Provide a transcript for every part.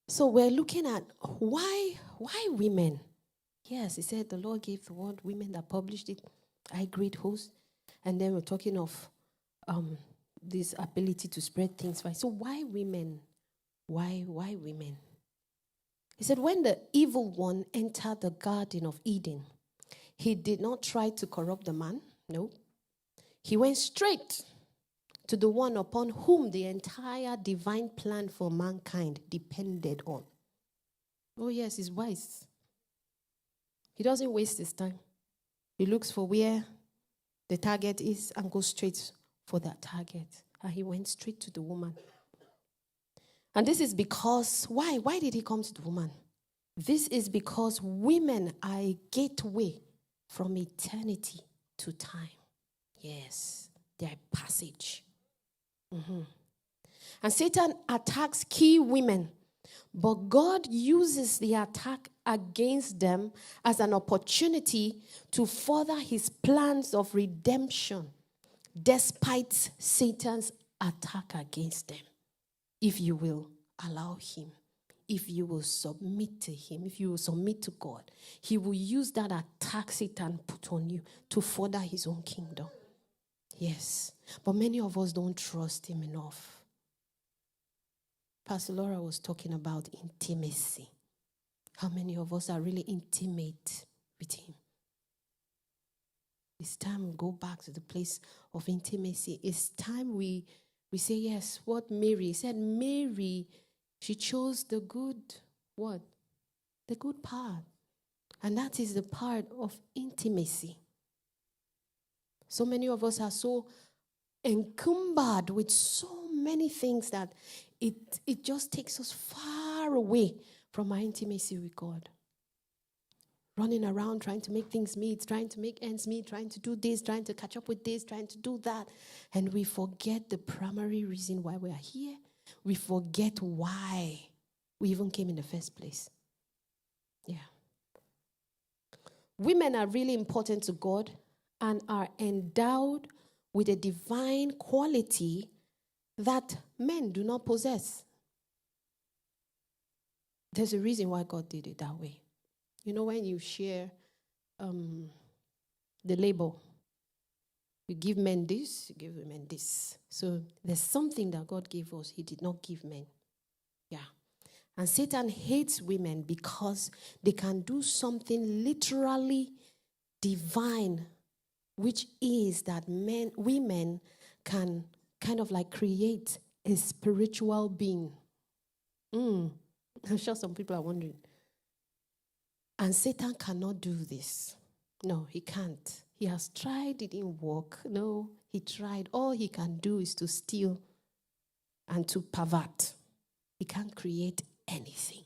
So we're looking at why women? Yes, he said the Lord gave the word, women that published it. I great host. And then we're talking of this ability to spread things. So why women? Why women? He said when the evil one entered the Garden of Eden, he did not try to corrupt the man. No. He went straight to the one upon whom the entire divine plan for mankind depended on. Oh yes, he's wise. He doesn't waste his time. He looks for where the target is and goes straight for that target. And he went straight to the woman. And this is because, why? Why did he come to the woman? This is because women are a gateway from eternity to time. Yes, they are a passage. And Satan attacks key women, but God uses the attack against them as an opportunity to further his plans of redemption, despite Satan's attack against them. If you will allow him, if you will submit to him, if you will submit to God, he will use that attack Satan put on you to further his own kingdom. Yes, but many of us don't trust him enough. Pastor Laura was talking about intimacy. How many of us are really intimate with him? It's time we go back to the place of intimacy. It's time we say, yes, what Mary said. Mary, she chose the good, what? The good part. And that is the part of intimacy. So many of us are so encumbered with so many things that it just takes us far away from our intimacy with God. Running around trying to make things meet, trying to make ends meet, trying to do this, trying to catch up with this, trying to do that. And we forget the primary reason why we are here. We forget why we even came in the first place. Yeah. Women are really important to God and are endowed with a divine quality that men do not possess. There's a reason why God did it that way. You know, when you share the label, you give men this, you give women this. So there's something that God gave us, he did not give men. Yeah. And Satan hates women because they can do something literally divine, which is that women can kind of like create a spiritual being. I'm sure some people are wondering. And Satan cannot do this. No, he can't. He has tried, it didn't work. No, he tried. All he can do is to steal and to pervert. He can't create anything.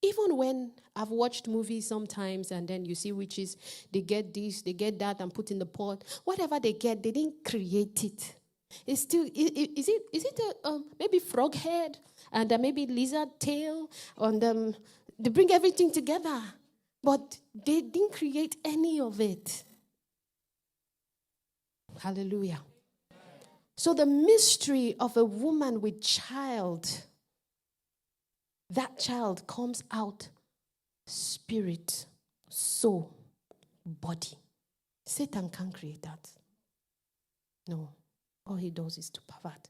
Even when I've watched movies sometimes and then you see witches, they get this, they get that and put in the pot. Whatever they get, they didn't create it. It's still, is it maybe frog head and maybe lizard tail and they bring everything together. But they didn't create any of it. Hallelujah. So the mystery of a woman with child, that child comes out spirit, soul, body. Satan can't create that. No. All he does is to pervert.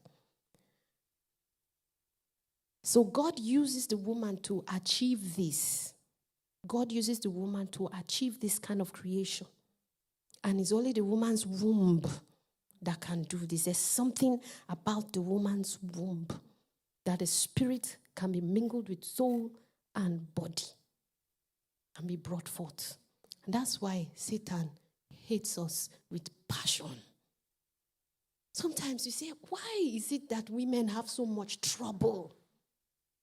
So God uses the woman to achieve this. God uses the woman to achieve this kind of creation. And it's only the woman's womb that can do this. There's something about the woman's womb that the spirit can be mingled with soul and body and be brought forth. And that's why Satan hates us with passion. Sometimes you say, why is it that women have so much trouble?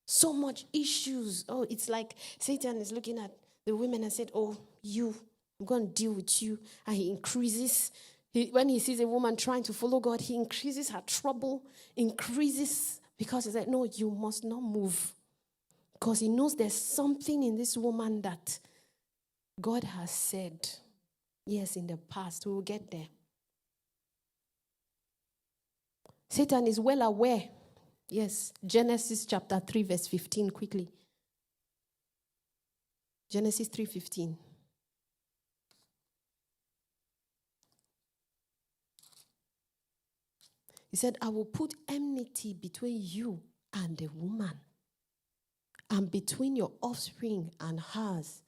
So much issues. Oh, it's like Satan is looking at the women and said, oh, I'm going to deal with you. And he increases. When he sees a woman trying to follow God, he increases her trouble, increases, because he said, no, you must not move. Because he knows there's something in this woman that God has said, yes, in the past. We will get there. Satan is well aware Yes, Genesis chapter 3, verse 15, quickly. Genesis 3:15. He said, I will put enmity between you and the woman, and between your offspring and hers.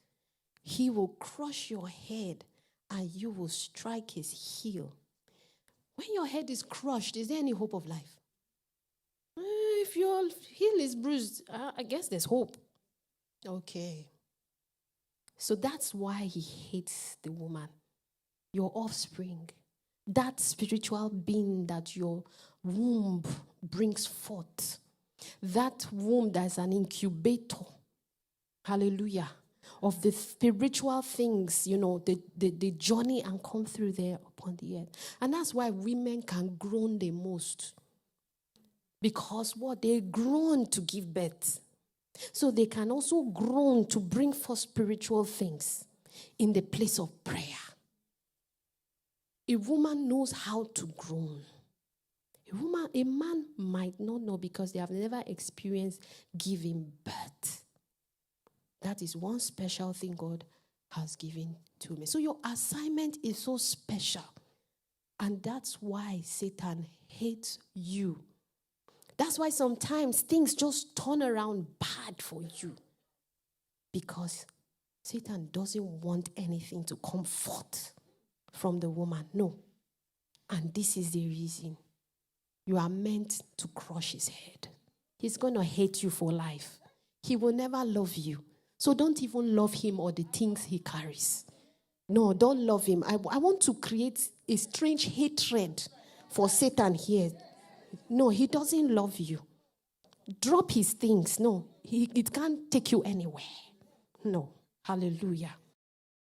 He will crush your head, and you will strike his heel. When your head is crushed, is there any hope of life? If your heel is bruised, I guess there's hope. Okay. So that's why he hates the woman, your offspring, that spiritual being that your womb brings forth, that womb that's an incubator, hallelujah, of the spiritual things, the journey and come through there upon the earth. And that's why women can groan the most. Because what? They groan to give birth. So they can also groan to bring forth spiritual things in the place of prayer. A woman knows how to groan. A man might not know because they have never experienced giving birth. That is one special thing God has given to me. So your assignment is so special. And that's why Satan hates you. That's why sometimes things just turn around bad for you. Because Satan doesn't want anything to come forth from the woman. No. And this is the reason. You are meant to crush his head. He's going to hate you for life. He will never love you. So don't even love him or the things he carries. No, don't love him. I want to create a strange hatred for Satan here. No, he doesn't love you. Drop his things. No, it can't take you anywhere. No. Hallelujah.